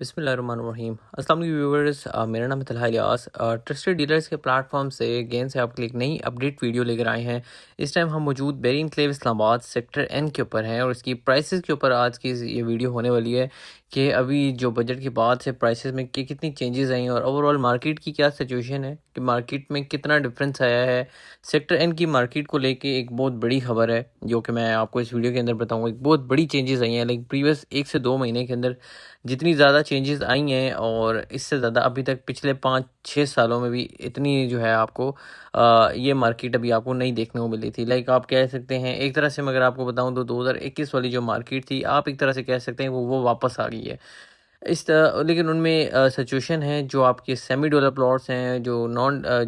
बिस्मिल्लाहिर्रहमानिर्रहीम। अस्सलाम वालेकुम व्यूअर्स, मेरा नाम है तलहा इलियास। ट्रस्टेड डीलर्स के प्लेटफॉर्म से गेंद से आपके लिए एक नई अपडेट वीडियो लेकर आए हैं। इस टाइम हम मौजूद Bahria enclave Islamabad sector N के ऊपर हैं और इसकी प्राइसेस के ऊपर आज की ये वीडियो होने वाली है कि अभी जो बजट के बाद से प्राइसेस में कितनी चेंजेस आई हैं और ओवरऑल मार्केट की क्या सिचुएशन है कि मार्केट में कितना डिफरेंस आया है। सेक्टर एन की मार्केट को लेके एक बहुत बड़ी खबर है जो कि मैं आपको इस वीडियो के अंदर बताऊंगा। एक बहुत बड़ी चेंजेस आई हैं, लाइक प्रीवियस 1 से 2 महीने के अंदर जितनी ज़्यादा चेंजेस आई हैं और इससे ज़्यादा अभी तक पिछले 5-6 सालों में भी इतनी जो है आपको ये मार्केट अभी आपको नहीं देखने को मिली थी। लाइक आप कह सकते हैं एक तरह से मैं अगर आपको बताऊं तो 2021 वाली जो मार्केट थी आप एक तरह से कह सकते हैं वो वापस आ गई है। लेकिन उनमें सिचुएशन है जो आपके सेमी डेवलप प्लॉट्स हैं, जो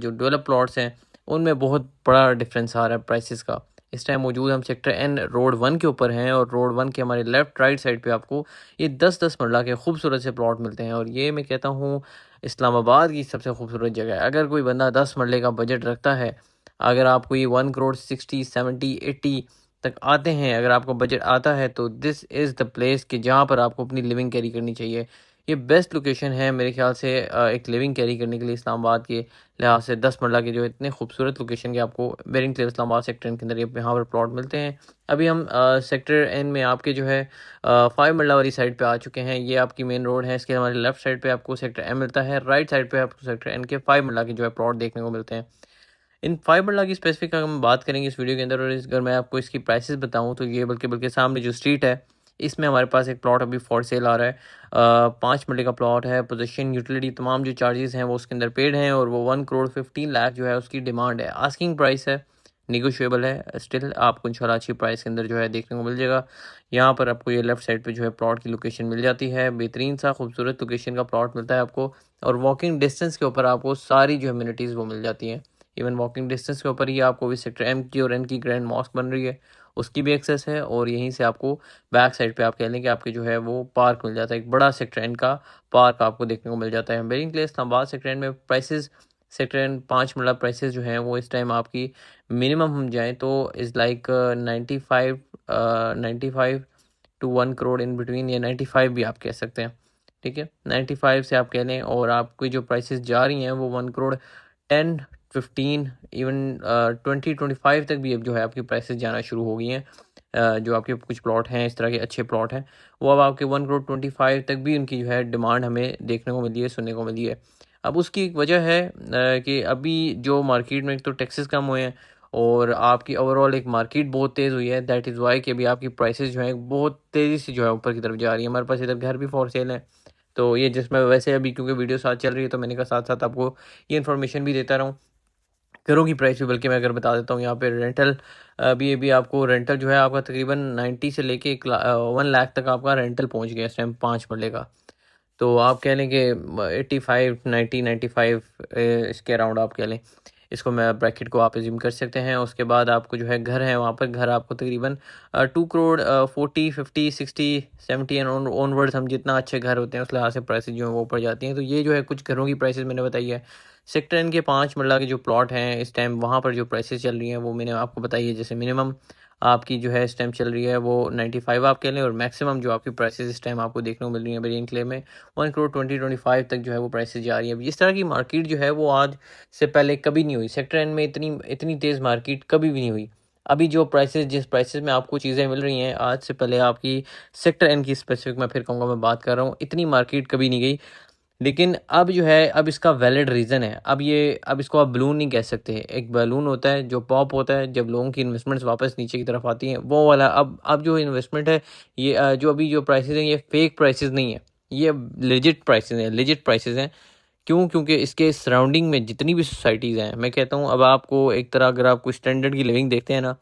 डेवलप प्लॉट्स हैं, उनमें बहुत बड़ा डिफरेंस आ रहा है प्राइसेस का। इस टाइम मौजूद हम सेक्टर एन रोड 1 के ऊपर हैं और रोड 1 के हमारे लेफ्ट राइट साइड पे आपको ये 10-10 मरला के खूबसूरत से प्लॉट मिलते हैं और ये मैं कहता हूँ इस्लामाबाद की सबसे खूबसूरत जगह है। अगर कोई बंदा 10 मरले का बजट रखता है, अगर आपको ये 1 करोड़ 60, 70, 80 तक आते हैं, अगर आपको बजट आता है तो दिस इज़ द प्लेस कि जहाँ पर आपको अपनी लिविंग कैरी करनी चाहिए। ये बेस्ट लोकेशन है मेरे ख्याल से एक लिविंग कैरी करने के लिए इस्लामाबाद के लिहाज से। 10 मरला के जो इतने खूबसूरत लोकेशन के आपको बेरिंग क्लेव इस्लामाबाद सेक्टर के अंदर ये यहाँ पर प्लॉट मिलते हैं। अभी हम सेक्टर एन में आपके जो है 5 मरला वाली साइड पे आ चुके हैं। ये आपकी मेन रोड है, इसके हमारे लेफ्ट साइड पे आपको सेक्टर एम मिलता है, राइट साइड पे आपको सेक्टर एन के 5 मरला के जो है प्लॉट देखने को मिलते हैं। इन फाइबर लॉ की स्पेसिफिक अगर हम बात करेंगे इस वीडियो के अंदर और अगर मैं आपको इसकी प्राइसेस बताऊं तो ये बल्कि सामने जो स्ट्रीट है इसमें हमारे पास एक प्लॉट अभी फॉर सेल आ रहा है। 5 मरले का प्लॉट है। पोजीशन यूटिलिटी तमाम जो चार्जेस हैं वो उसके अंदर पेड हैं और वो 1 करोड़ 15 लाख जो है उसकी डिमांड है। आस्किंग प्राइस है, निगोशिएबल है, स्टिल आपको इंशाल्लाह अच्छी प्राइस के अंदर जो है देखने को मिल जाएगा। यहाँ पर आपको ये लेफ्ट साइड पे जो है प्लॉट की लोकेशन मिल जाती है। बेहतरीन सा खूबसूरत लोकेशन का प्लॉट मिलता है आपको और वॉकिंग डिस्टेंस के ऊपर आपको सारी जो अम्यूनिटीज़ वो मिल जाती हैं। इवन वॉकिंग डिस्टेंस के ऊपर ही आपको भी सेक्टर एम की और एन की ग्रैंड मॉस्क बन रही है, उसकी भी एक्सेस है और यहीं से आपको बैक साइड पे आप कह लें कि आपके जो है वो पार्क मिल जाता है। एक बड़ा सेक्टर एन का पार्क आपको देखने को मिल जाता है। बेरिंग प्लेस इस्लामाबाद सेक्टर एन में prices sector N 5 marla prices जो हैं वो इस टाइम आपकी मिनिमम हम जाएँ तो is like 95 to 1 crore in between, या 95 भी आप कह सकते हैं। ठीक है, 95 से आप कह लें और आपकी जो प्राइसेस जा रही हैं वो 1 करोड़ 10, 15, इवन 20-25 तक भी अब जो है आपकी प्राइसेस जाना शुरू हो गई हैं। जो आपके कुछ प्लॉट हैं इस तरह के अच्छे प्लॉट हैं वो अब आपके 1 करोड़ 25 तक भी उनकी जो है डिमांड हमें देखने को मिली है, सुनने को मिली है। अब उसकी एक वजह है कि अभी जो मार्केट में एक तो टैक्सेस कम हुए हैं और आपकी ओवरऑल एक मार्केट बहुत तेज़ हुई है। दैट इज़ वाई कि अभी आपकी प्राइसेस जो हैं बहुत तेज़ी से जो है ऊपर की तरफ जा रही है। हमारे पास इधर घर भी फॉर सेल है, तो ये जिसमें वैसे अभी क्योंकि वीडियो साथ चल रही है तो मैंने कहा साथ साथ आपको ये इन्फॉर्मेशन भी देता रहूँ। घरों की प्राइस भी बल्कि मैं अगर बता देता हूँ यहाँ पे रेंटल भी आपको रेंटल जो है आपका तकरीबन 90 से लेके 1 लाख तक आपका रेंटल पहुँच गया इस टाइम 5 मरले का। तो आप कह लें कि 85, 90, 95 इसके अराउंड आप कह लें, इसको मैं ब्रैकेट को आप एज्यूम कर सकते हैं। उसके बाद आपको जो है घर है वहाँ पर घर आपको तकरीबन 2 करोड़ 40, 50, 60, 70 एंड ऑनवर्ड्स हम जितना अच्छे घर होते हैं उस लिहाज से प्राइसेस जो है वो ऊपर जाती हैं। तो ये जो है कुछ घरों की प्राइसेस मैंने बताई है। सेक्टर एन के 5 मरला के जो प्लॉट हैं इस टाइम वहाँ पर जो प्राइसेस चल रही हैं वो मैंने आपको बताई है। जैसे मिनिमम आपकी जो है इस टाइम चल रही है वो 95 आप कह लें और मैक्सिमम जो आपकी प्राइसेस इस टाइम आपको देखने को मिल रही है बेरियन क्ले में 1 करोड़ 20-25 तक जो है वो प्राइसेस जा रही है। इस तरह की मार्केट जो है वो आज से पहले कभी नहीं हुई। सेक्टर एन में इतनी इतनी तेज़ मार्केट कभी भी नहीं हुई। अभी जो प्राइसेस जिस प्राइसेस में आपको चीज़ें मिल रही हैं आज से पहले आपकी सेक्टर एन की स्पेसिफिक मैं फिर कहूँगा मैं बात कर रहा हूँ, इतनी मार्केट कभी नहीं गई। लेकिन अब जो है अब इसका वैलिड रीज़न है। अब इसको आप बलून नहीं कह सकते। एक बलून होता है जो पॉप होता है जब लोगों की इन्वेस्टमेंट्स वापस नीचे की तरफ आती हैं, वो वाला अब जो इन्वेस्टमेंट है ये जो अभी जो प्राइसेस हैं ये फेक प्राइसेस नहीं है, ये लेजिट प्राइसेस हैं। क्यों? क्योंकि इसके सराउंडिंग में जितनी भी सोसाइटीज़ हैं, मैं कहता हूँ अब आपको एक तरह अगर आपको स्टैंडर्ड की लिविंग देखते हैं ना,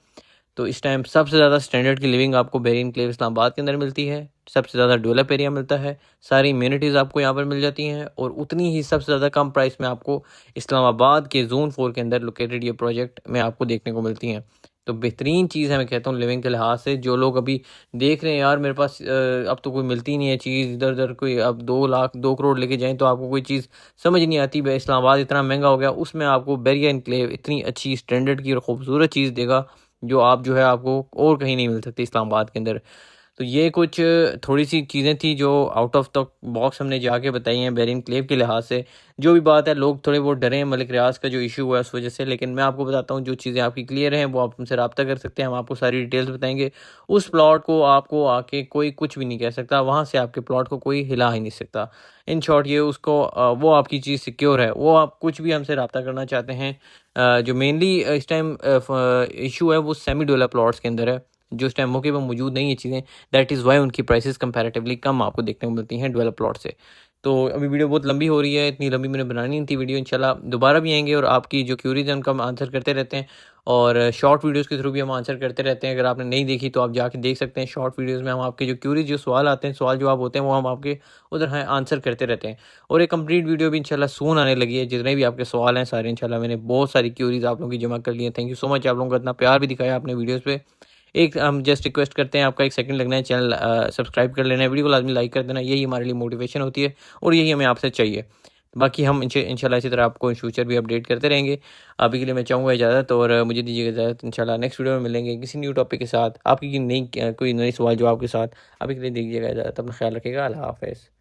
तो इस टाइम सबसे ज़्यादा स्टैंडर्ड की लिविंग आपको बेरी एनक्लेव इस्लामाबाद के अंदर मिलती है। सबसे ज़्यादा डेवलप एरिया मिलता है, सारी इम्यूनिटीज़ आपको यहाँ पर मिल जाती हैं और उतनी ही सबसे ज़्यादा कम प्राइस में आपको इस्लामाबाद के जोन 4 के अंदर लोकेटेड ये प्रोजेक्ट में आपको देखने को मिलती हैं। तो बेहतरीन चीज़ है मैं कहता हूँ लिविंग के लिहाज से। जो लोग अभी देख रहे हैं यार मेरे पास अब तो कोई मिलती नहीं है चीज़, इधर उधर कोई अब 2 लाख 2 करोड़ लेके जाएँ तो आपको कोई चीज़ समझ नहीं आती। इस्लामाबाद इतना महंगा हो गया, उसमें आपको बेरिया एनक्लेव इतनी अच्छी स्टैंडर्ड की और खूबसूरत चीज़ देगा जो आप जो है आपको और कहीं नहीं मिल सकती इस्लामाबाद के अंदर। तो ये कुछ थोड़ी सी चीज़ें थी जो आउट ऑफ द बॉक्स हमने जाके बताई हैं बेरिंग क्लेव के लिहाज से। जो भी बात है, लोग थोड़े बहुत डरे हैं मलिक रियाज का जो इशू हुआ है उस वजह से, लेकिन मैं आपको बताता हूँ जो चीज़ें आपकी क्लियर हैं वो आप हमसे रब्ता कर सकते हैं, हम आपको सारी डिटेल्स बताएंगे। उस प्लॉट को आपको आके कोई कुछ भी नहीं कह सकता, वहाँ से आपके प्लॉट को कोई हिला ही नहीं सकता। इन शॉर्ट ये उसको वो आपकी चीज़ सिक्योर है। वो आप कुछ भी हमसे रब्ता करना चाहते हैं, जो मेनली इस टाइम इशू है वो सेमी डेवलप प्लॉट्स के अंदर है, जो इस टाइम मौके पर मौजूद नहीं है चीज़ें। दैट इज़ वाई उनकी प्राइसेस कंपैरेटिवली कम आपको देखने को मिलती हैं डेवलप प्लॉट से। तो अभी वीडियो बहुत लंबी हो रही है, इतनी लंबी मैंने बनानी नहीं थी वीडियो। इंशाल्लाह दोबारा भी आएंगे और आपकी जो क्यूरीज हैं उनका हम आंसर करते रहते हैं, और शॉर्ट वीडियोस के थ्रू भी हम आंसर करते रहते हैं। अगर आपने नहीं देखी तो आप जाके देख सकते हैं। शॉर्ट वीडियोस में हम आपके जो क्यूरीज, जो सवाल आते हैं, सवाल जवाब होते हैं, वो हम आपके उधर हैं आंसर करते रहते हैं। और एक कंप्लीट वीडियो भी इंशाल्लाह सून आने लगी है। जितने भी आपके सवाल हैं सारे इंशाल्लाह मैंने बहुत सारी क्यूरीज आप लोगों की जमा कर ली हैं। थैंक यू सो मच, आप लोगों का इतना प्यार भी दिखाया आपने वीडियोज़ पे। एक हम जस्ट रिक्वेस्ट करते हैं, आपका 1 सेकंड लगना है, चैनल सब्सक्राइब कर लेना है, वीडियो को लाजमी लाइक कर देना। यही हमारे लिए मोटिवेशन होती है और यही हमें आपसे चाहिए। बाकी हम इंशाल्लाह इसी तरह आपको इन फ्यूचर भी अपडेट करते रहेंगे। अभी के लिए मैं चाहूँगा इजाज़त, और मुझे दीजिएगा इजाज़त। इंशाल्लाह नेक्स्ट वीडियो में मिलेंगे किसी न्यू टॉपिक के साथ, आपकी कोई नई सवाल जवाब के साथ। अभी के लिए दीजिएगा इजाज़त, अपना ख्याल रखिएगा। अल्लाह हाफ़िज़।